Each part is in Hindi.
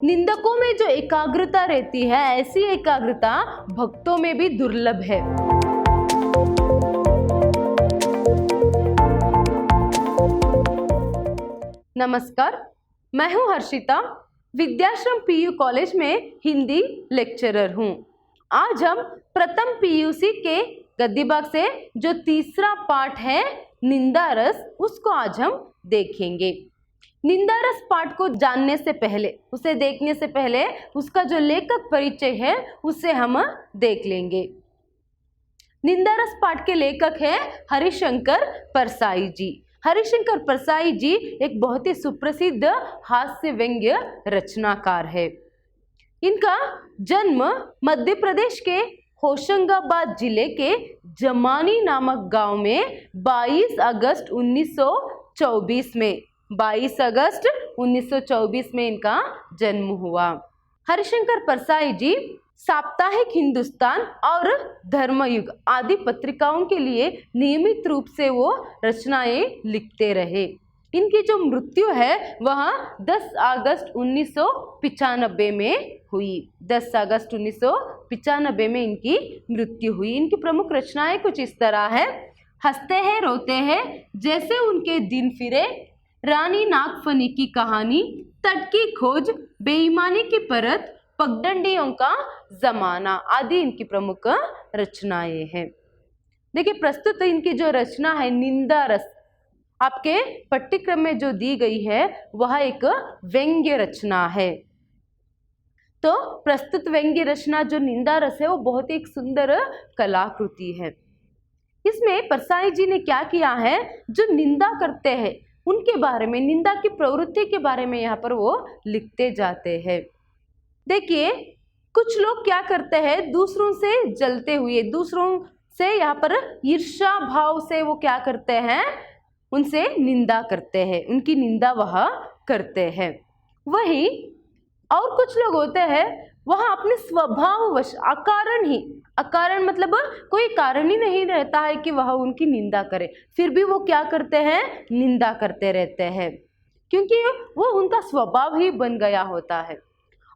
निंदकों में जो एकाग्रता रहती है, ऐसी एकाग्रता भक्तों में भी दुर्लभ है। नमस्कार, मैं हूं हर्षिता, विद्याश्रम पीयू कॉलेज में हिंदी लेक्चरर हूं। आज हम प्रथम पीयूसी के गद्य भाग से जो तीसरा पाठ है निंदा रस, उसको आज हम देखेंगे। निंदा रस पाठ को जानने से पहले, उसे देखने से पहले उसका जो लेखक परिचय है उसे हम देख लेंगे। निंदा रस पाठ के लेखक है हरिशंकर परसाई जी। हरिशंकर परसाई जी एक बहुत ही सुप्रसिद्ध हास्य व्यंग्य रचनाकार है। इनका जन्म मध्य प्रदेश के होशंगाबाद जिले के जमानी नामक गांव में 22 अगस्त 1924 में 22 अगस्त 1924 में इनका जन्म हुआ। हरिशंकर परसाई जी साप्ताहिक हिंदुस्तान और धर्मयुग आदि पत्रिकाओं के लिए नियमित रूप से वो रचनाएं लिखते रहे। इनकी जो मृत्यु है वह 10 अगस्त 1995 में हुई। 10 अगस्त 1995 में इनकी मृत्यु हुई। इनकी प्रमुख रचनाएं कुछ इस तरह है। हंसते हैं रोते हैं, जैसे उनके दिन फिरे, रानी नागफनी की कहानी, तट की खोज, बेईमानी की परत, पगडंडियों का जमाना आदि इनकी प्रमुख रचनाएं हैं। देखिए, प्रस्तुत इनकी जो रचना है निंदा रस, आपके पाठ्यक्रम में जो दी गई है वह एक व्यंग्य रचना है। तो प्रस्तुत व्यंग्य रचना जो निंदा रस है वो बहुत ही एक सुंदर कलाकृति है। इसमें परसाई जी ने क्या किया है, जो निंदा करते हैं उनके बारे में, निंदा की प्रवृत्ति के बारे में यहाँ पर वो लिखते जाते हैं। देखिए, कुछ लोग क्या करते हैं, दूसरों से जलते हुए, दूसरों से यहाँ पर ईर्ष्या भाव से वो क्या करते हैं, उनसे निंदा करते हैं, उनकी निंदा वह करते हैं। वही और कुछ लोग होते हैं वह अपने स्वभाववश अकारण मतलब कोई कारण ही नहीं रहता है कि वह उनकी निंदा करे, फिर भी वो क्या करते हैं, निंदा करते रहते हैं, क्योंकि वो उनका स्वभाव ही बन गया होता है।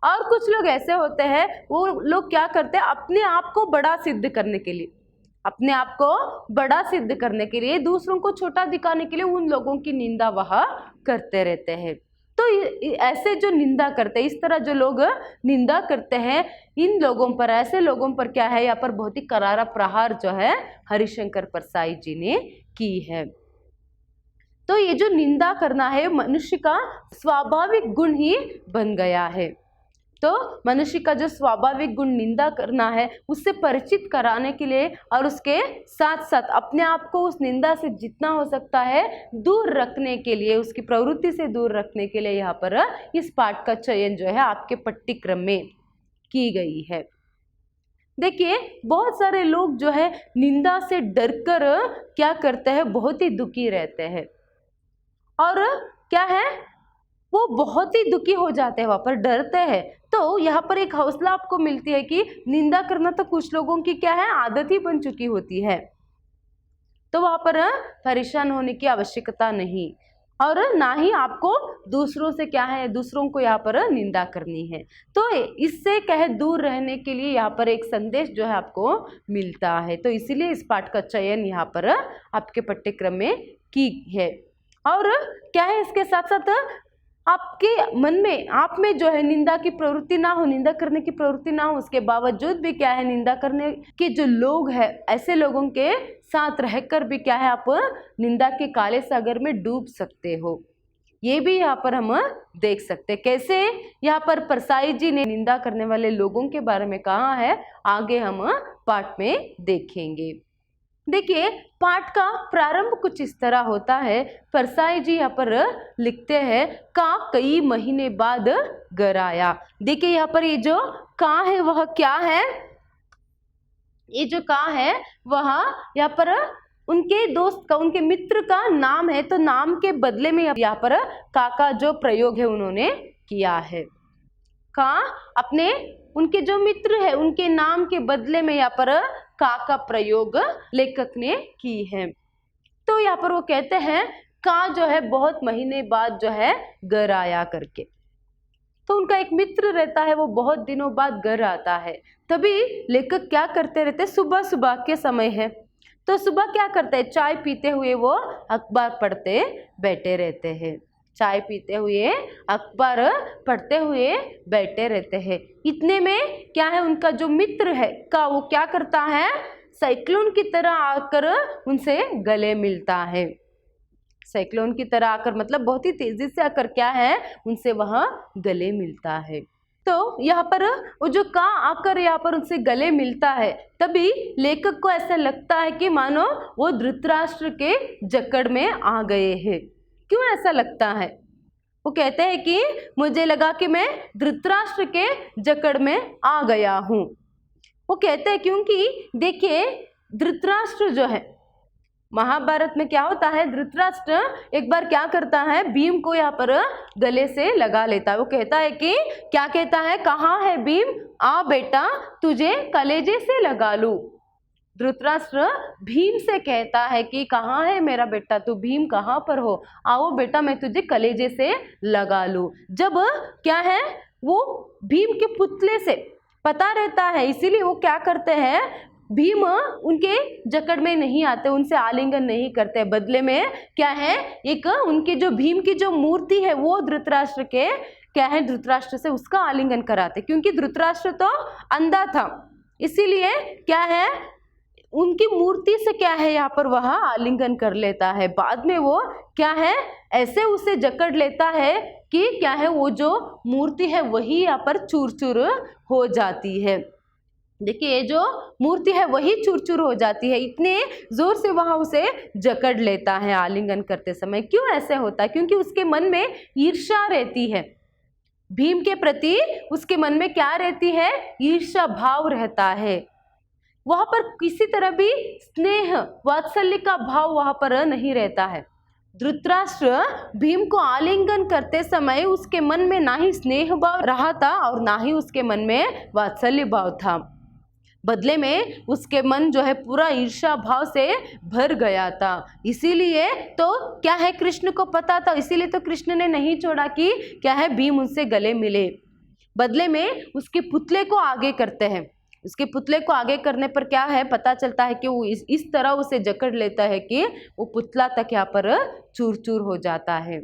और कुछ लोग ऐसे होते हैं, वो लोग क्या करते हैं, अपने आप को बड़ा सिद्ध करने के लिए, अपने आप को बड़ा सिद्ध करने के लिए, दूसरों को छोटा दिखाने के लिए उन लोगों की निंदा वह करते रहते हैं। तो ऐसे जो निंदा करते हैं, इस तरह जो लोग निंदा करते हैं, इन लोगों पर, ऐसे लोगों पर क्या है, यहाँ पर बहुत ही करारा प्रहार जो है हरिशंकर परसाई जी ने की है। तो ये जो निंदा करना है मनुष्य का स्वाभाविक गुण ही बन गया है। तो मनुष्य का जो स्वाभाविक गुण निंदा करना है, उससे परिचित कराने के लिए और उसके साथ साथ अपने आप को उस निंदा से जितना हो सकता है दूर रखने के लिए, उसकी प्रवृत्ति से दूर रखने के लिए यहाँ पर इस पाठ का चयन जो है आपके पाठ्यक्रम में की गई है। देखिए, बहुत सारे लोग जो है निंदा से डरकर क्या करते हैं, बहुत ही दुखी रहते हैं और क्या है, वो बहुत ही दुखी हो जाते हैं, वहाँ पर डरते हैं। तो यहाँ पर एक हौसला आपको मिलती है कि निंदा करना तो कुछ लोगों की क्या है, आदत ही बन चुकी होती है, तो वहाँ पर परेशान होने की आवश्यकता नहीं, और ना ही आपको दूसरों से क्या है, दूसरों को यहाँ पर निंदा करनी है। तो इससे कहे दूर रहने के लिए यहाँ पर एक संदेश जो है आपको मिलता है। तो इसीलिए इस पाठ का चयन यहाँ पर आपके पाठ्यक्रम में की है। और क्या है, इसके साथ साथ आपके मन में, आप में जो है निंदा की प्रवृत्ति ना हो, निंदा करने की प्रवृत्ति ना हो, उसके बावजूद भी क्या है, निंदा करने के जो लोग हैं, ऐसे लोगों के साथ रहकर भी क्या है, आप निंदा के काले सागर में डूब सकते हो। ये भी यहाँ पर हम देख सकते हैं कैसे यहाँ पर परसाई जी ने निंदा करने वाले लोगों के बारे में कहा है, आगे हम पाठ में देखेंगे। देखिए, पाठ का प्रारंभ कुछ इस तरह होता है। परसाई जी यहाँ पर लिखते हैं, का कई महीने बाद घर आया। देखिए, यहाँ पर ये जो का है वह क्या है, ये जो का है वह यहाँ पर उनके दोस्त का, उनके मित्र का नाम है। तो नाम के बदले में यहाँ पर का जो प्रयोग है उन्होंने किया है। का अपने, उनके जो मित्र है उनके नाम के बदले में यहाँ पर का प्रयोग लेखक ने की है। तो यहाँ पर वो कहते हैं का जो है बहुत महीने बाद जो है घर आया करके। तो उनका एक मित्र रहता है, वो बहुत दिनों बाद घर आता है। तभी लेखक क्या करते रहते, सुबह सुबह के समय है तो सुबह क्या करते हैं, चाय पीते हुए वो अखबार पढ़ते बैठे रहते हैं। चाय पीते हुए अखबार पढ़ते हुए बैठे रहते हैं। इतने में क्या है, उनका जो मित्र है का वो क्या करता है, साइक्लोन की तरह आकर उनसे गले मिलता है। साइक्लोन की तरह आकर मतलब बहुत ही तेजी से आकर क्या है, उनसे वह गले मिलता है। तो यहाँ पर वो जो का आकर यहाँ पर उनसे गले मिलता है, तभी लेखक को ऐसा लगता है कि मानो वो धृतराष्ट्र के जकड़ में आ गए हैं। क्यों ऐसा लगता है, वो कहते हैं कि मुझे लगा कि मैं धृतराष्ट्र के जकड़ में आ गया हूँ। वो कहते हैं क्योंकि देखिए धृतराष्ट्र जो है, महाभारत में क्या होता है, धृतराष्ट्र एक बार क्या करता है, भीम को यहाँ पर गले से लगा लेता है। वो कहता है कि क्या कहता है, कहाँ है भीम, आ बेटा तुझे कलेजे से लगा लूं। धृतराष्ट्र भीम से कहता है कि कहाँ है मेरा बेटा, तू भीम कहाँ पर हो, आओ बेटा मैं तुझे कलेजे से लगा लूं। जब क्या है, वो भीम के पुतले से पता रहता है, इसीलिए वो क्या करते हैं, भीम उनके जकड़ में नहीं आते, उनसे आलिंगन नहीं करते। बदले में क्या है, एक उनके जो भीम की जो मूर्ति है वो धृतराष्ट्र के क्या है, धृतराष्ट्र से उसका आलिंगन कराते, क्योंकि धृतराष्ट्र तो अंधा था, इसीलिए क्या है उनकी मूर्ति से क्या है यहाँ पर वह आलिंगन कर लेता है। बाद में वो क्या है ऐसे उसे जकड़ लेता है कि क्या है, वो जो मूर्ति है वही यहाँ पर चूर चूर हो जाती है। देखिए ये जो मूर्ति है वही चूर चूर हो जाती है, इतने जोर से वह उसे जकड़ लेता है आलिंगन करते समय। क्यों ऐसे होता है, क्योंकि उसके मन में ईर्ष्या रहती है, भीम के प्रति उसके मन में क्या रहती है, ईर्ष्या भाव रहता है। वहां पर किसी तरह भी स्नेह वात्सल्य का भाव वहां पर नहीं रहता है। धृतराष्ट्र भीम को आलिंगन करते समय उसके मन में ना ही स्नेह भाव रहा था और ना ही उसके मन में वात्सल्य भाव था। बदले में उसके मन जो है पूरा ईर्ष्या भाव से भर गया था। इसीलिए तो क्या है, कृष्ण को पता था, इसीलिए तो कृष्ण ने नहीं छोड़ा कि क्या है भीम उनसे गले मिले। बदले में उसके पुतले को आगे करते हैं। उसके पुतले को आगे करने पर क्या है, पता चलता है कि वो इस तरह उसे जकड़ लेता है कि वो पुतला तक यहाँ पर चूर चूर हो जाता है।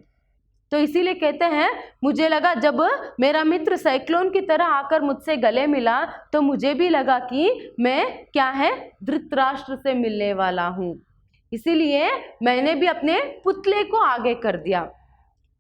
तो इसीलिए कहते हैं, मुझे लगा जब मेरा मित्र साइक्लोन की तरह आकर मुझसे गले मिला तो मुझे भी लगा कि मैं क्या है धृतराष्ट्र से मिलने वाला हूँ, इसीलिए मैंने भी अपने पुतले को आगे कर दिया।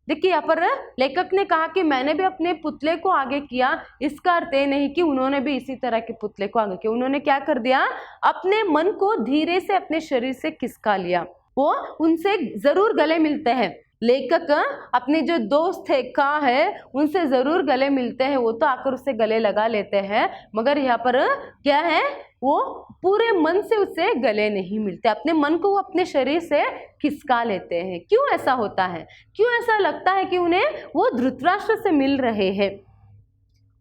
देखिए यहाँ पर लेखक ने कहा कि मैंने भी अपने पुतले को आगे किया, इसका अर्थ ये नहीं कि उन्होंने भी इसी तरह के पुतले को आगे किया। उन्होंने क्या कर दिया, अपने मन को धीरे से अपने शरीर से खिसका लिया। वो उनसे जरूर गले मिलते हैं, लेखक अपने जो दोस्त है का है उनसे जरूर गले मिलते हैं, वो तो आकर उससे गले लगा लेते हैं, मगर यहाँ पर क्या है, वो पूरे मन से उससे गले नहीं मिलते, अपने मन को वो अपने शरीर से खिसका लेते हैं। क्यों ऐसा होता है, क्यों ऐसा लगता है कि उन्हें वो धृतराष्ट्र से मिल रहे हैं?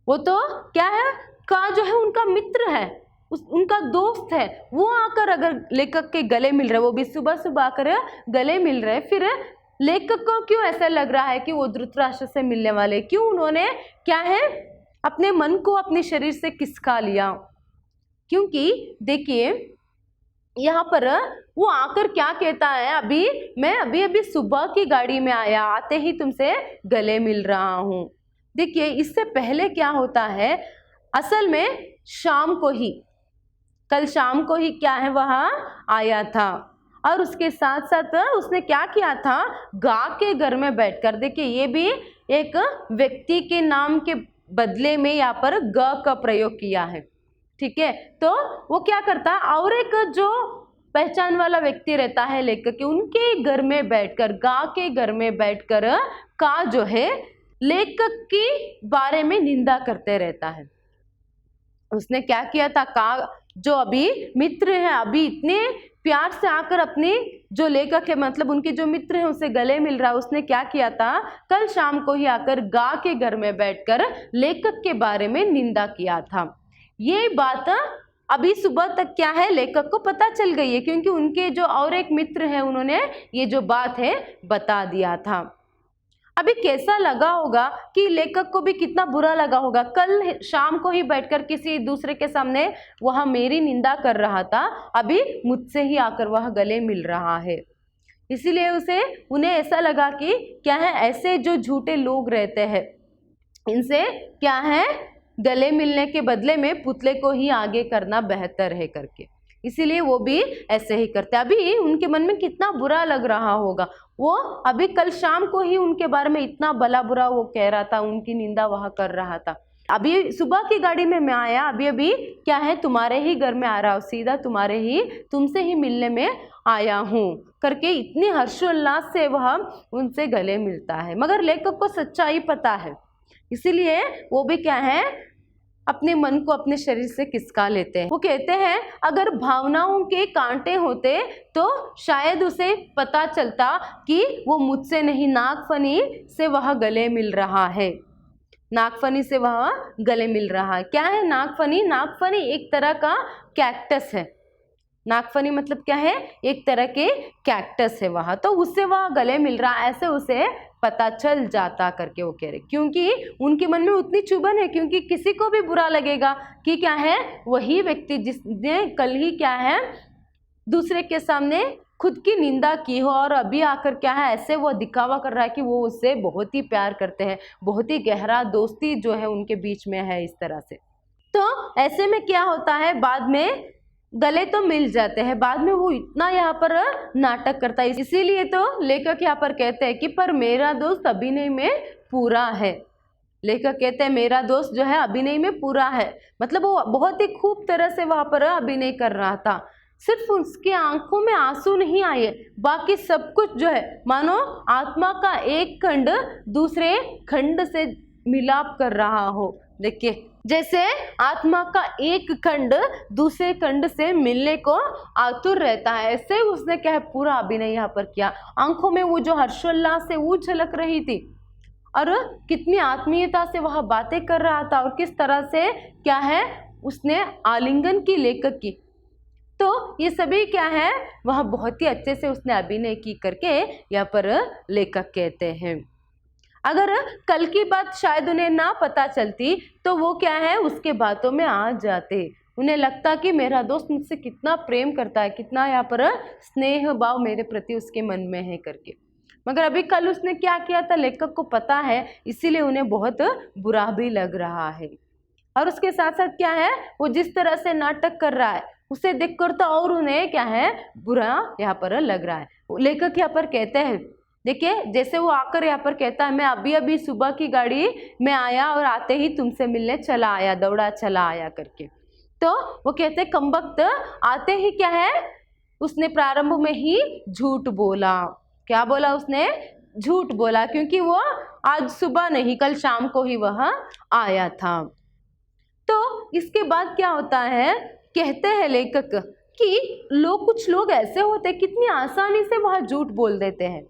वो तो क्या है, का जो है उनका मित्र है, उनका दोस्त है, वो आकर अगर लेखक के गले मिल रहे, वो भी सुबह सुबह आकर गले मिल रहे, फिर लेखक को क्यों ऐसा लग रहा है कि वो धृतराष्ट्र से मिलने वाले? क्यों उन्होंने क्या है अपने मन को अपने शरीर से खिसका लिया? क्योंकि देखिए यहाँ पर वो आकर क्या कहता है, मैं अभी सुबह की गाड़ी में आया, आते ही तुमसे गले मिल रहा हूँ। देखिए इससे पहले क्या होता है, असल में शाम को ही, कल शाम को ही क्या है वहाँ आया था और उसके साथ साथ उसने क्या किया था, गा के घर में बैठकर, देखिए ये भी एक व्यक्ति के नाम के बदले में यहाँ पर ग का प्रयोग किया है, ठीक है। तो वो क्या करता है, और एक जो पहचान वाला व्यक्ति रहता है लेखक के, उनके घर में बैठकर, गा के घर में बैठकर का जो है लेखक के बारे में निंदा करते रहता है। उसने क्या किया था, का जो अभी मित्र है, अभी इतने प्यार से आकर अपने जो लेखक है मतलब उनके जो मित्र हैं उससे गले मिल रहा है, उसने क्या किया था, कल शाम को ही आकर गा के घर में बैठकर लेखक के बारे में निंदा किया था। ये बात अभी सुबह तक क्या है लेखक को पता चल गई है, क्योंकि उनके जो और एक मित्र है उन्होंने ये जो बात है बता दिया था। अभी कैसा लगा होगा कि लेखक को भी कितना बुरा लगा होगा। कल शाम को ही बैठकर किसी दूसरे के सामने वह मेरी निंदा कर रहा था, अभी मुझसे ही आकर वह गले मिल रहा है। इसीलिए उन्हें ऐसा लगा कि क्या है, ऐसे जो झूठे लोग रहते हैं इनसे क्या है, गले मिलने के बदले में पुतले को ही आगे करना बेहतर है करके, इसीलिए वो भी ऐसे ही करते। अभी उनके मन में कितना बुरा लग रहा होगा। वो अभी कल शाम को ही उनके बारे में इतना भला बुरा वो कह रहा था, उनकी निंदा वह कर रहा था। अभी सुबह की गाड़ी में मैं आया, अभी क्या है, तुम्हारे ही घर में आ रहा हूँ, सीधा तुमसे ही मिलने में आया हूँ करके इतनी हर्षोल्लास से वह उनसे गले मिलता है। मगर लेखक को सच्चाई पता है, इसीलिए वो भी क्या है, अपने मन को अपने शरीर से खिसका लेते हैं। वो कहते हैं अगर भावनाओं के कांटे होते तो शायद उसे पता चलता कि वो मुझसे नहीं, नागफनी से वह गले मिल रहा है, नागफनी से वह गले मिल रहा है। क्या है नागफनी? नागफनी एक तरह का कैक्टस है। नागफनी मतलब क्या है, एक तरह के कैक्टस है वह, तो उससे वह गले मिल रहा है, ऐसे उसे पता चल जाता करके वो कह रहे, क्योंकि उनके मन में उतनी चुभन है, क्योंकि किसी को भी बुरा लगेगा कि क्या है, वही व्यक्ति जिसने कल ही क्या है दूसरे के सामने खुद की निंदा की हो और अभी आकर क्या है ऐसे वो दिखावा कर रहा है कि वो उससे बहुत ही प्यार करते हैं, बहुत ही गहरा दोस्ती जो है उनके बीच में है इस तरह से। तो ऐसे में क्या होता है, बाद में गले तो मिल जाते हैं, बाद में वो इतना यहाँ पर नाटक करता है। इसीलिए तो लेखक यहाँ पर कहते हैं कि पर मेरा दोस्त अभिनय में पूरा है। लेखक कहते हैं मेरा दोस्त जो है अभिनय में पूरा है, मतलब वो बहुत ही खूब तरह से वहाँ पर अभिनय कर रहा था। सिर्फ उसकी आंखों में आंसू नहीं आए, बाकी सब कुछ जो है मानो आत्मा का एक खंड दूसरे खंड से मिलाप कर रहा हो। देखिए जैसे आत्मा का एक खंड दूसरे खंड से मिलने को आतुर रहता है, ऐसे उसने क्या है पूरा अभिनय यहाँ पर किया। आंखों में वो जो हर्षोल्लास से वो झलक रही थी और कितनी आत्मीयता से वह बातें कर रहा था और किस तरह से क्या है उसने आलिंगन की लेखक की, तो ये सभी क्या है वह बहुत ही अच्छे से उसने अभिनय की करके यहाँ पर लेखक कहते हैं। अगर कल की बात शायद उन्हें ना पता चलती तो वो क्या है उसके बातों में आ जाते, उन्हें लगता कि मेरा दोस्त मुझसे कितना प्रेम करता है, कितना यहाँ पर स्नेह भाव मेरे प्रति उसके मन में है करके। मगर अभी कल उसने क्या किया था लेखक को पता है, इसीलिए उन्हें बहुत बुरा भी लग रहा है। और उसके साथ साथ क्या है वो जिस तरह से नाटक कर रहा है उसे देखकर तो और उन्हें क्या है बुरा यहाँ पर लग रहा है। लेखक यहाँ पर कहते हैं, देखिए जैसे वो आकर यहाँ पर कहता है मैं अभी अभी सुबह की गाड़ी में आया और आते ही तुमसे मिलने चला आया, दौड़ा चला आया करके। तो वो कहते हैं कमबख्त आते ही क्या है उसने प्रारंभ में ही झूठ बोला। क्या बोला उसने? झूठ बोला, क्योंकि वो आज सुबह नहीं कल शाम को ही वह आया था। तो इसके बाद क्या होता है, कहते हैं लेखक कि कुछ लोग ऐसे होते हैं कितनी आसानी से वह झूठ बोल देते हैं।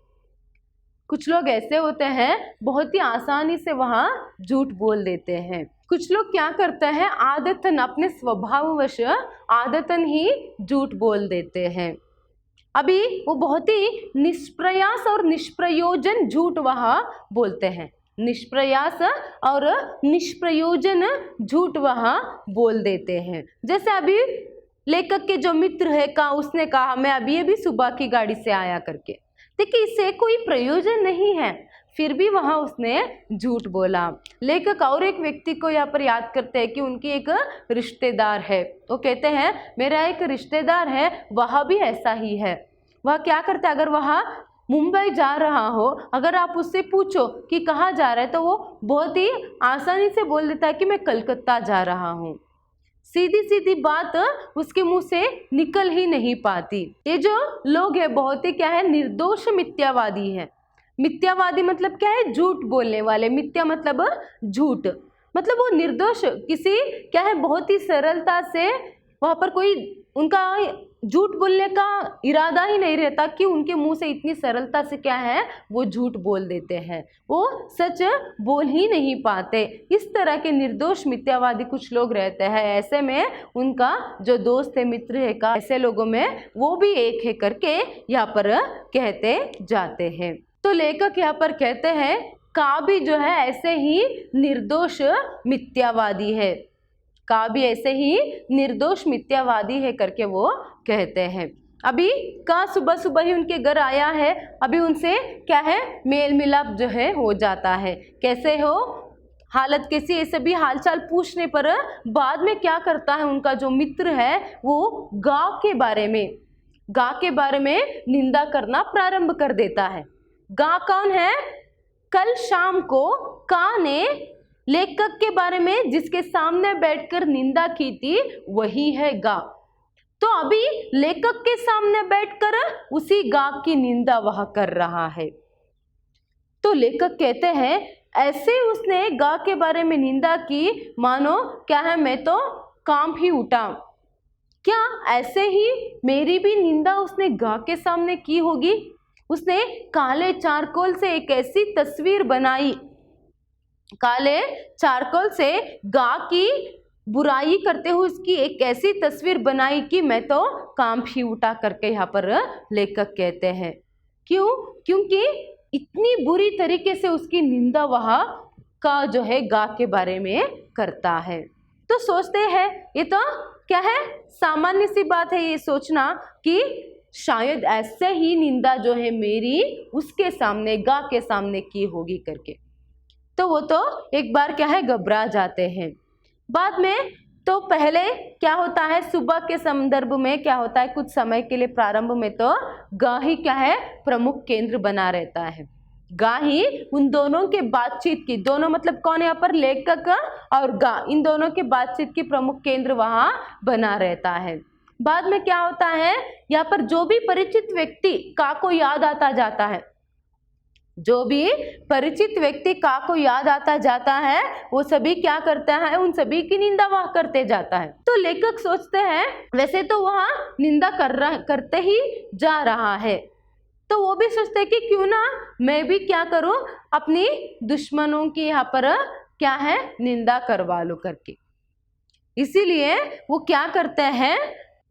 कुछ लोग ऐसे होते हैं बहुत ही आसानी से वहाँ झूठ बोल देते हैं। कुछ लोग क्या करते हैं आदतन अपने स्वभाववश आदतन ही झूठ बोल देते हैं। अभी वो बहुत ही निष्प्रयास और निष्प्रयोजन झूठ वहाँ बोलते हैं, निष्प्रयास और निष्प्रयोजन झूठ वहाँ बोल देते हैं। जैसे अभी लेखक के जो मित्र है का उसने कहा मैं अभी सुबह की गाड़ी से आया करके, देखिए इससे कोई प्रयोजन नहीं है, फिर भी वहाँ उसने झूठ बोला। लेखक और एक व्यक्ति को यहाँ पर याद करते हैं कि उनकी एक रिश्तेदार है, वो कहते हैं मेरा एक रिश्तेदार है वह भी ऐसा ही है। वह क्या करता है, अगर वह मुंबई जा रहा हो, अगर आप उससे पूछो कि कहाँ जा रहा है तो वो बहुत ही आसानी से बोल देता है कि मैं कलकत्ता जा रहा हूँ। सीधी सीधी बात उसके मुंह से निकल ही नहीं पाती। ये जो लोग हैं बहुत ही क्या है निर्दोष मिथ्यावादी है। मिथ्यावादी मतलब क्या है, झूठ बोलने वाले। मिथ्या मतलब झूठ, मतलब वो निर्दोष किसी क्या है बहुत ही सरलता से वहाँ पर कोई उनका झूठ बोलने का इरादा ही नहीं रहता कि उनके मुंह से इतनी सरलता से क्या है वो झूठ बोल देते हैं, वो सच बोल ही नहीं पाते। इस तरह के निर्दोष मिथ्यावादी कुछ लोग रहते हैं। ऐसे में उनका जो दोस्त है मित्र है का ऐसे लोगों में वो भी एक है करके यहाँ पर कहते जाते हैं। तो लेखक यहाँ पर कहते हैं का भी जो है ऐसे ही निर्दोष मिथ्यावादी है, का भी ऐसे ही निर्दोष मिथ्यावादी है करके वो कहते हैं। अभी का सुबह सुबह ही उनके घर आया है, अभी उनसे क्या है मेल मिलाप जो है हो जाता है। कैसे हो, हालत कैसी, ये सभी हालचाल पूछने पर बाद में क्या करता है उनका जो मित्र है वो गांव के बारे में निंदा करना प्रारंभ कर देता है। गा कौन है? कल शाम को का ने लेखक के बारे में जिसके सामने बैठकर निंदा की थी वही है गा। तो अभी लेखक के सामने बैठकर उसी गा की निंदा वह कर रहा है। तो लेखक कहते हैं ऐसे उसने गा के बारे में निंदा की मानो क्या है मैं तो काम ही उठा। क्या ऐसे ही मेरी भी निंदा उसने गा के सामने की होगी? उसने काले चारकोल से एक ऐसी तस्वीर बनाई, काले चारकोल से गा की बुराई करते हुए उसकी एक ऐसी तस्वीर बनाई कि मैं तो काम ही उठा करके यहाँ पर लेखक कहते हैं। क्यों? क्योंकि इतनी बुरी तरीके से उसकी निंदा वह का जो है गा के बारे में करता है। तो सोचते हैं ये तो क्या है सामान्य सी बात है ये सोचना कि शायद ऐसे ही निंदा जो है मेरी उसके सामने गा के सामने की होगी करके। तो वो तो एक बार क्या है घबरा जाते हैं। बाद में तो पहले क्या होता है सुबह के संदर्भ में क्या होता है कुछ समय के लिए प्रारंभ में तो गा ही क्या है प्रमुख केंद्र बना रहता है। गा ही उन दोनों के बातचीत की, दोनों मतलब कौन यहाँ पर लेखक और गा, इन दोनों के बातचीत की प्रमुख केंद्र वहां बना रहता है। बाद में क्या होता है यहाँ पर जो भी परिचित व्यक्ति का को याद आता जाता है, जो भी परिचित व्यक्ति का को याद आता जाता है वो सभी क्या करता है उन सभी की निंदा वह करते जाता है। तो लेखक सोचते हैं वैसे तो वह निंदा करते ही जा रहा है, तो वो भी सोचते हैं कि क्यों ना मैं भी क्या करूं अपनी दुश्मनों की यहाँ पर क्या है निंदा करवा लो करके। इसीलिए वो क्या करते हैं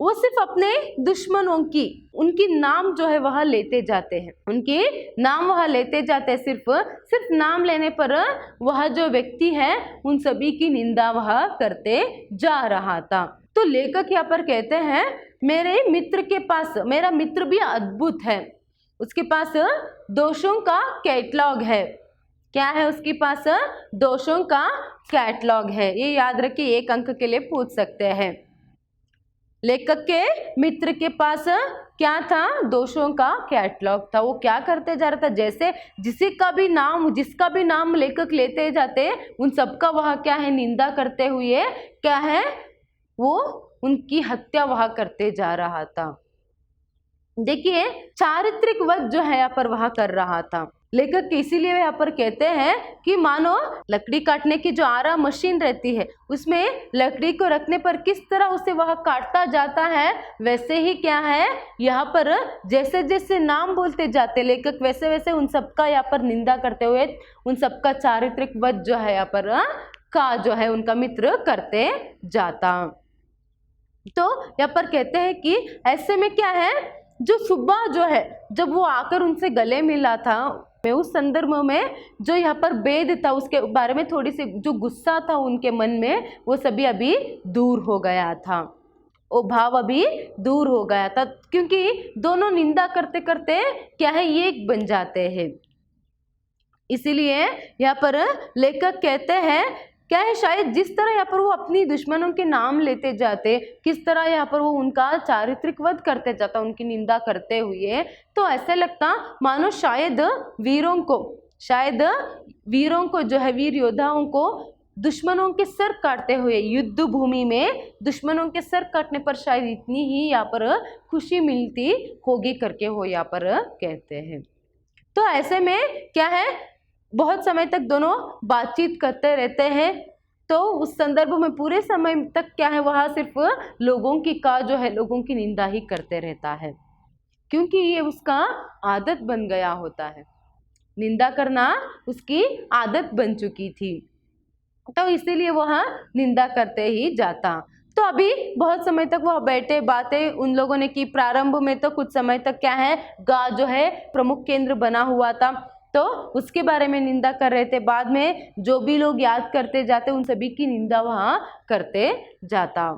वो सिर्फ अपने दुश्मनों की उनकी नाम जो है वह लेते जाते हैं, उनके नाम वह लेते जाते हैं। सिर्फ नाम लेने पर वह जो व्यक्ति है उन सभी की निंदा वह करते जा रहा था। तो लेखक यहाँ पर कहते हैं मेरे मित्र के पास, मेरा मित्र भी अद्भुत है, उसके पास दोषों का कैटलॉग है। क्या है उसके पास? दोषों का कैटलॉग है। ये याद रखिए, एक अंक के लिए पूछ सकते हैं। लेखक के मित्र के पास क्या था? दोषों का कैटलॉग था। वो क्या करते जा रहा था, जैसे जिसका भी नाम लेखक लेते जाते उन सबका वह क्या है निंदा करते हुए क्या है वो उनकी हत्या वह करते जा रहा था। देखिए चारित्रिक वध जो है यहाँ पर वह कर रहा था लेखक, इसीलिए यहाँ पर कहते हैं कि मानो लकड़ी काटने की जो आरा मशीन रहती है उसमें लकड़ी को रखने पर किस तरह उसे वह काटता जाता है, वैसे ही क्या है यहाँ पर जैसे जैसे नाम बोलते जाते लेखक वैसे वैसे उन सबका यहाँ पर निंदा करते हुए उन सबका चारित्रिक वध जो है यहाँ पर का जो है उनका मित्र करते जाता। तो यहाँ पर कहते हैं कि ऐसे में क्या है जो सुबह जो है जब वो आकर उनसे गले मिला था उस संदर्भ में जो यहाँ पर भेद था उसके बारे में थोड़ी सी जो गुस्सा था उनके मन में वो सभी अभी दूर हो गया था, वो भाव अभी दूर हो गया था, क्योंकि दोनों निंदा करते करते क्या है ये एक बन जाते हैं। इसीलिए यहाँ पर लेखक कहते हैं क्या है शायद जिस तरह यहाँ पर वो अपनी दुश्मनों के नाम लेते जाते किस तरह यहाँ पर वो उनका चारित्रिक वध करते जाता उनकी निंदा करते हुए, तो ऐसे लगता मानो शायद वीरों को जो है वीर योद्धाओं को दुश्मनों के सर काटते हुए युद्ध भूमि में दुश्मनों के सर काटने पर शायद इतनी ही यहाँ पर खुशी मिलती होगी करके वो यहाँ पर कहते हैं। तो ऐसे में क्या है बहुत समय तक दोनों बातचीत करते रहते हैं। तो उस संदर्भ में पूरे समय तक क्या है वह सिर्फ लोगों की निंदा ही करते रहता है, क्योंकि ये उसका आदत बन गया होता है, निंदा करना उसकी आदत बन चुकी थी, तो इसीलिए वह निंदा करते ही जाता। तो अभी बहुत समय तक वह बैठे बातें उन लोगों ने की। प्रारंभ में तो कुछ समय तक क्या है गा जो है प्रमुख केंद्र बना हुआ था, तो उसके बारे में निंदा कर रहे थे। बाद में जो भी लोग याद करते जाते उन सभी की निंदा वहाँ करते जाता।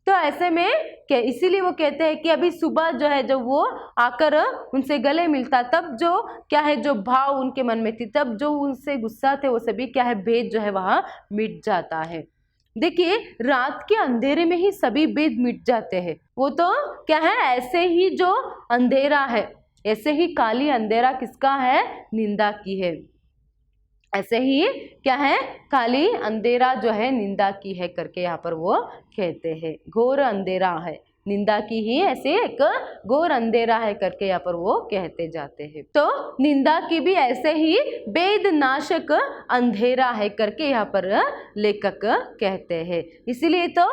तो ऐसे में इसीलिए वो कहते हैं कि अभी सुबह जो है जब वो आकर उनसे गले मिलता तब जो क्या है जो भाव उनके मन में थी, तब जो उनसे गुस्सा थे वो सभी क्या है भेद जो है वहाँ मिट जाता है। देखिए रात के अंधेरे में ही सभी भेद मिट जाते हैं। वो तो क्या है ऐसे ही जो अंधेरा है, ऐसे ही काली अंधेरा किसका है, निंदा की है। ऐसे ही क्या है काली अंधेरा जो है निंदा की है करके यहाँ पर वो कहते हैं। घोर अंधेरा है निंदा की ही ऐसे एक घोर अंधेरा है करके यहाँ पर वो कहते जाते हैं। तो निंदा की भी ऐसे ही वेद नाशक अंधेरा है करके यहाँ पर लेखक कहते हैं। इसीलिए तो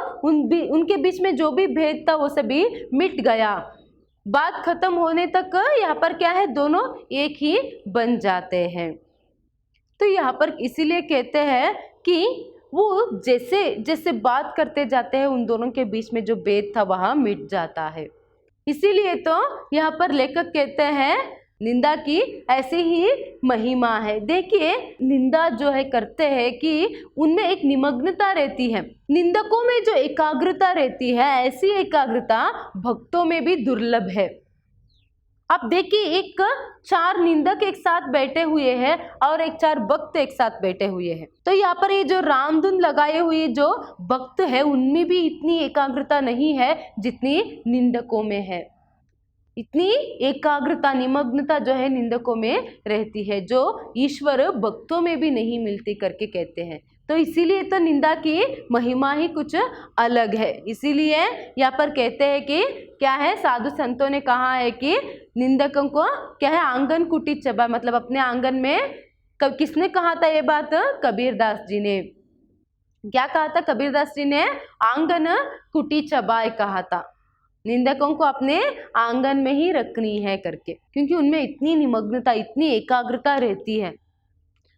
उनके बीच में जो भी भेद था वो सभी मिट गया। बात खत्म होने तक यहाँ पर क्या है दोनों एक ही बन जाते हैं। तो यहाँ पर इसीलिए कहते हैं कि वो जैसे जैसे बात करते जाते हैं उन दोनों के बीच में जो भेद था वहाँ मिट जाता है। इसीलिए तो यहाँ पर लेखक कहते हैं निंदा की ऐसी ही महिमा है। देखिए निंदा जो है करते हैं कि उनमें एक निमग्नता रहती है, निंदकों में जो एकाग्रता रहती है ऐसी एकाग्रता भक्तों में भी दुर्लभ है। आप देखिए एक 4 निंदक एक साथ बैठे हुए हैं और एक 4 भक्त एक साथ बैठे हुए हैं। तो यहाँ पर ये जो रामधुन लगाए हुए जो भक्त है उनमें भी इतनी एकाग्रता नहीं है जितनी निंदकों में है। इतनी एकाग्रता निमग्नता जो है निंदकों में रहती है जो ईश्वर भक्तों में भी नहीं मिलती करके कहते हैं। तो इसीलिए तो निंदा की महिमा ही कुछ अलग है। इसीलिए यहाँ पर कहते हैं कि क्या है साधु संतों ने कहा है कि निंदकों को क्या है आंगन कुटी चबा, मतलब अपने आंगन में किसने कहा था ये बात, कबीरदास जी ने। क्या कहा था कबीरदास जी ने, आंगन कुटी चबाए कहा था। निंदकों को अपने आंगन में ही रखनी है करके, क्योंकि उनमें इतनी निमग्नता इतनी एकाग्रता रहती है।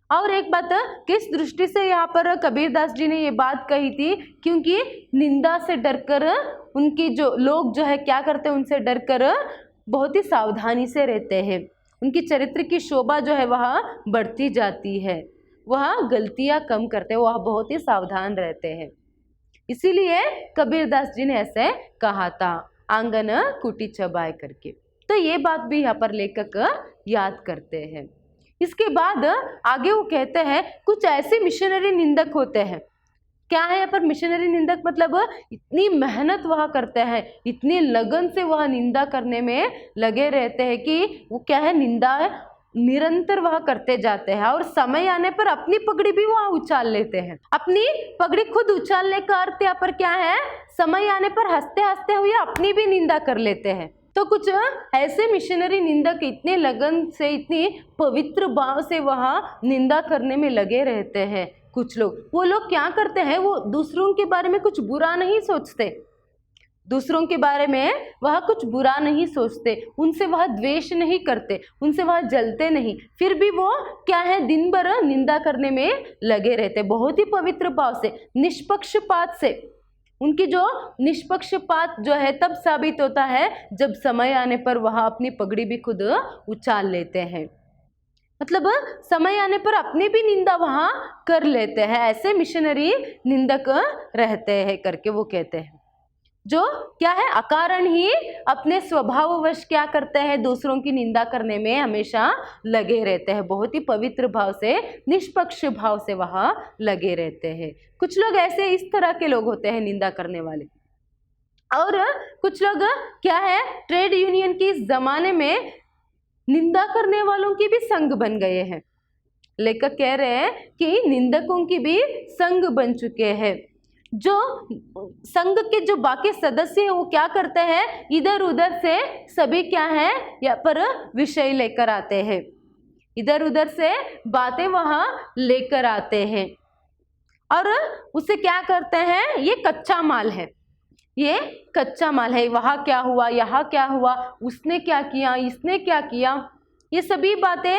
और एक बात किस दृष्टि से यहाँ पर कबीरदास जी ने ये बात कही थी, क्योंकि निंदा से डरकर उनकी जो लोग जो है क्या करते हैं उनसे डरकर बहुत ही सावधानी से रहते हैं। उनकी चरित्र की शोभा जो है वह बढ़ती जाती है, वह गलतियाँ कम करते हैं, वह बहुत ही सावधान रहते हैं। इसीलिए कबीरदास जी ने ऐसे कहा था आंगन कुटी चबाए करके। तो ये बात भी यहाँ पर लेखक याद करते हैं। इसके बाद आगे वो कहते हैं कुछ ऐसे मिशनरी निंदक होते हैं। क्या है यहाँ पर मिशनरी निंदक, मतलब इतनी मेहनत वह करते हैं, इतनी लगन से वह निंदा करने में लगे रहते हैं कि वो क्या है निंदा निरंतर वह करते जाते हैं और समय आने पर अपनी पगड़ी भी वह उछाल लेते हैं। अपनी पगड़ी खुद उछालने का अर्थ यहाँ पर क्या है, समय आने पर हंसते हंसते हुए अपनी भी निंदा कर लेते हैं। तो कुछ ऐसे मिशनरी निंदक इतने लगन से इतनी पवित्र भाव से वह निंदा करने में लगे रहते हैं। कुछ लोग वो लोग क्या करते हैं, वो दूसरों के बारे में कुछ बुरा नहीं सोचते, दूसरों के बारे में वह कुछ बुरा नहीं सोचते, उनसे वह द्वेष नहीं करते, उनसे वह जलते नहीं, फिर भी वो क्या है दिन भर निंदा करने में लगे रहते, बहुत ही पवित्र भाव से, निष्पक्षपात से। उनकी जो निष्पक्षपात जो है तब साबित होता है जब समय आने पर वह अपनी पगड़ी भी खुद उछाल लेते हैं, मतलब समय आने पर अपनी भी निंदा वहाँ कर लेते हैं। ऐसे मिशनरी निंदक रहते हैं करके वो कहते हैं, जो क्या है अकारण ही अपने स्वभाववश क्या करते हैं, दूसरों की निंदा करने में हमेशा लगे रहते हैं, बहुत ही पवित्र भाव से निष्पक्ष भाव से वहाँ लगे रहते हैं। कुछ लोग ऐसे इस तरह के लोग होते हैं निंदा करने वाले। और कुछ लोग क्या है ट्रेड यूनियन के इस जमाने में निंदा करने वालों की भी संग बन गए हैं। लेखक कह रहे हैं कि निंदकों की भी संग बन चुके हैं। जो संघ के जो बाकी सदस्य हैं वो क्या करते हैं, इधर उधर से सभी क्या है यहाँ पर विषय लेकर आते हैं, इधर उधर से बातें वहाँ लेकर आते हैं और उसे क्या करते हैं, ये कच्चा माल है, ये कच्चा माल है, वहाँ क्या हुआ, यहाँ क्या हुआ, उसने क्या किया, इसने क्या किया, ये सभी बातें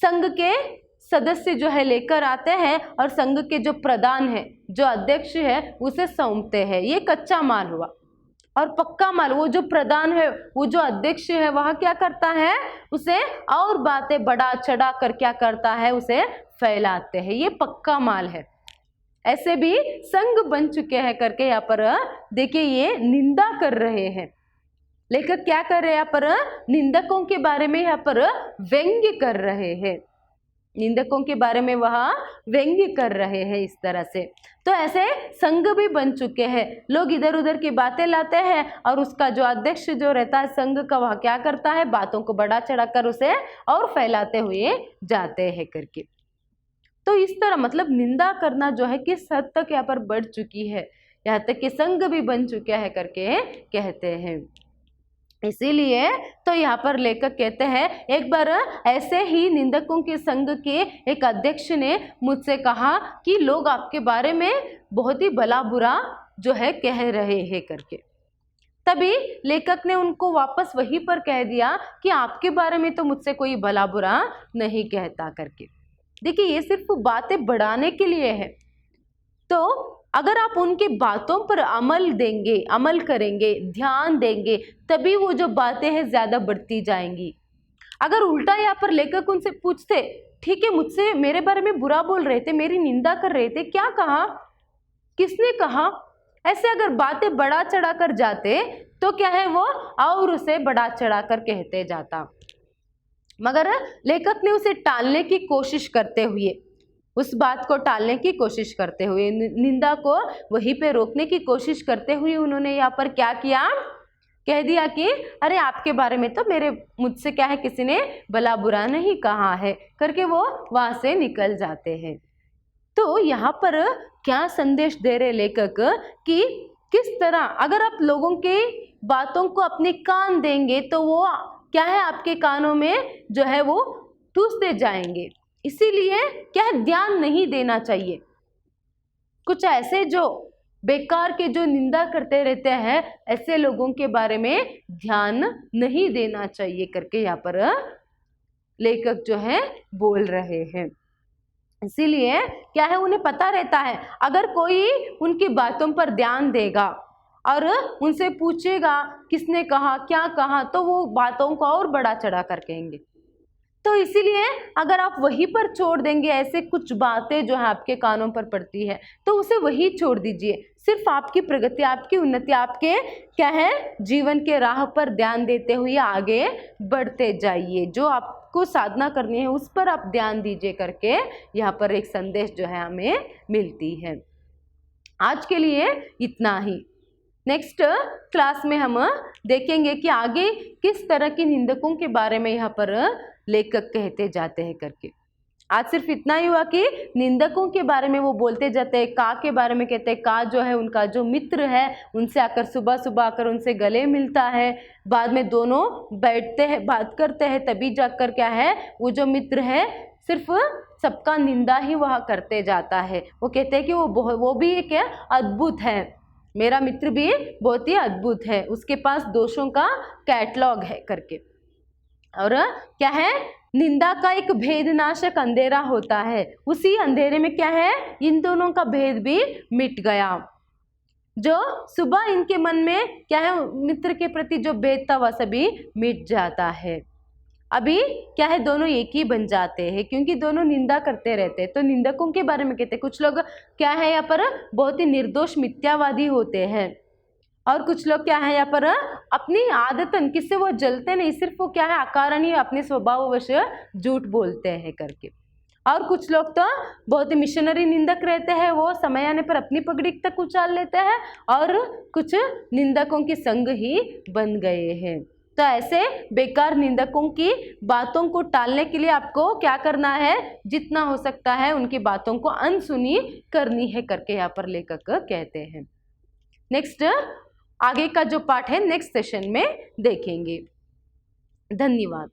संघ के सदस्य जो है लेकर आते हैं और संघ के जो प्रधान है, जो अध्यक्ष है, उसे सौंपते हैं। ये कच्चा माल हुआ। और पक्का माल, वो जो प्रधान है, वो जो अध्यक्ष है, वह क्या करता है, उसे और बातें बढ़ा चढ़ा कर क्या करता है, उसे फैलाते हैं। ये पक्का माल है। ऐसे भी संघ बन चुके हैं करके यहाँ पर देखिए ये निंदा कर रहे हैं। लेखक क्या कर रहे हैं यहाँ पर, निंदकों के बारे में यहाँ पर व्यंग्य कर रहे हैं। निंदकों के बारे में वह व्यंग्य कर रहे हैं इस तरह से। तो ऐसे संघ भी बन चुके हैं, लोग इधर उधर की बातें लाते हैं और उसका जो अध्यक्ष जो रहता है संघ का, वह क्या करता है, बातों को बढ़ा चढ़ाकर उसे और फैलाते हुए जाते हैं करके। तो इस तरह मतलब निंदा करना जो है किस हद तक यहाँ पर बढ़ चुकी है, यहाँ तक कि संघ भी बन चुका है करके कहते हैं। इसीलिए तो यहाँ पर लेखक कहते हैं, एक बार ऐसे ही निंदकों के संघ के एक अध्यक्ष ने मुझसे कहा कि लोग आपके बारे में बहुत ही भला बुरा जो है कह रहे हैं करके। तभी लेखक ने उनको वापस वहीं पर कह दिया कि आपके बारे में तो मुझसे कोई भला बुरा नहीं कहता करके। देखिए ये सिर्फ बातें बढ़ाने के लिए है। तो अगर आप उनकी बातों पर अमल देंगे, अमल करेंगे, ध्यान देंगे, तभी वो जो बातें हैं ज्यादा बढ़ती जाएंगी। अगर उल्टा यहाँ पर लेखक उनसे पूछते, ठीक है मुझसे मेरे बारे में बुरा बोल रहे थे, मेरी निंदा कर रहे थे, क्या कहा, किसने कहा, ऐसे अगर बातें बढ़ा चढ़ा कर जाते तो क्या है वो और उसे बढ़ा चढ़ा कर कहते जाता। मगर लेखक ने उसे टालने की कोशिश करते हुए, उस बात को टालने की कोशिश करते हुए, निंदा को वहीं पे रोकने की कोशिश करते हुए उन्होंने यहाँ पर क्या किया, कह दिया कि अरे आपके बारे में तो मुझसे क्या है किसी ने भला बुरा नहीं कहा है करके वो वहां से निकल जाते हैं। तो यहाँ पर क्या संदेश दे रहे लेखक कि किस तरह अगर आप लोगों के बातों को अपने कान देंगे तो वो क्या है आपके कानों में जो है वो ठूसते जाएंगे। इसीलिए क्या है ध्यान नहीं देना चाहिए। कुछ ऐसे जो बेकार के जो निंदा करते रहते हैं, ऐसे लोगों के बारे में ध्यान नहीं देना चाहिए करके यहाँ पर लेखक जो है बोल रहे हैं। इसीलिए क्या है उन्हें पता रहता है अगर कोई उनकी बातों पर ध्यान देगा और उनसे पूछेगा किसने कहा क्या कहा, तो वो बातों को और बढ़ा चढ़ा कर कहेंगे। तो इसीलिए अगर आप वहीं पर छोड़ देंगे, ऐसे कुछ बातें जो है आपके कानों पर पड़ती है तो उसे वहीं छोड़ दीजिए। सिर्फ आपकी प्रगति, आपकी उन्नति, आपके क्या है जीवन के राह पर ध्यान देते हुए आगे बढ़ते जाइए। जो आपको साधना करनी है उस पर आप ध्यान दीजिए करके यहाँ पर एक संदेश जो है हमें मिलती है। आज के लिए इतना ही। नेक्स्ट क्लास में हम देखेंगे कि आगे किस तरह के निंदकों के बारे में यहाँ पर लेखक कहते जाते हैं करके। आज सिर्फ इतना ही हुआ कि निंदकों के बारे में वो बोलते जाते हैं। का के बारे में कहते हैं, का जो है उनका जो मित्र है, उनसे आकर सुबह सुबह आकर उनसे गले मिलता है, बाद में दोनों बैठते हैं, बात करते हैं, तभी जाकर क्या है वो जो मित्र है सिर्फ सबका निंदा ही वह करते जाता है। वो कहते हैं कि वो भी एक अद्भुत है, मेरा मित्र भी बहुत ही अद्भुत है, उसके पास दोषों का कैटलॉग है करके। और क्या है निंदा का एक भेदनाशक अंधेरा होता है, उसी अंधेरे में क्या है इन दोनों का भेद भी मिट गया। जो सुबह इनके मन में क्या है मित्र के प्रति जो भेद था वह सभी मिट जाता है। अभी क्या है दोनों एक ही बन जाते हैं क्योंकि दोनों निंदा करते रहते हैं। तो निंदकों के बारे में कहते हैं, कुछ लोग क्या है यहाँ पर बहुत ही निर्दोष मिथ्यावादी होते हैं और कुछ लोग क्या है यहाँ पर अपनी आदतन किससे वो जलते नहीं, सिर्फ वो क्या है अकारण ही अपने स्वभाववश झूठ बोलते हैं करके। और कुछ लोग तो बहुत ही मिशनरी निंदक रहते हैं, वो समय आने पर अपनी पगड़ी तक उछाल लेते हैं और कुछ निंदकों के संग ही बन गए हैं। तो ऐसे बेकार निंदकों की बातों को टालने के लिए आपको क्या करना है, जितना हो सकता है उनकी बातों को अनसुनी करनी है करके यहाँ पर लेखक कहते हैं। नेक्स्ट आगे का जो पार्ट है नेक्स्ट सेशन में देखेंगे। धन्यवाद।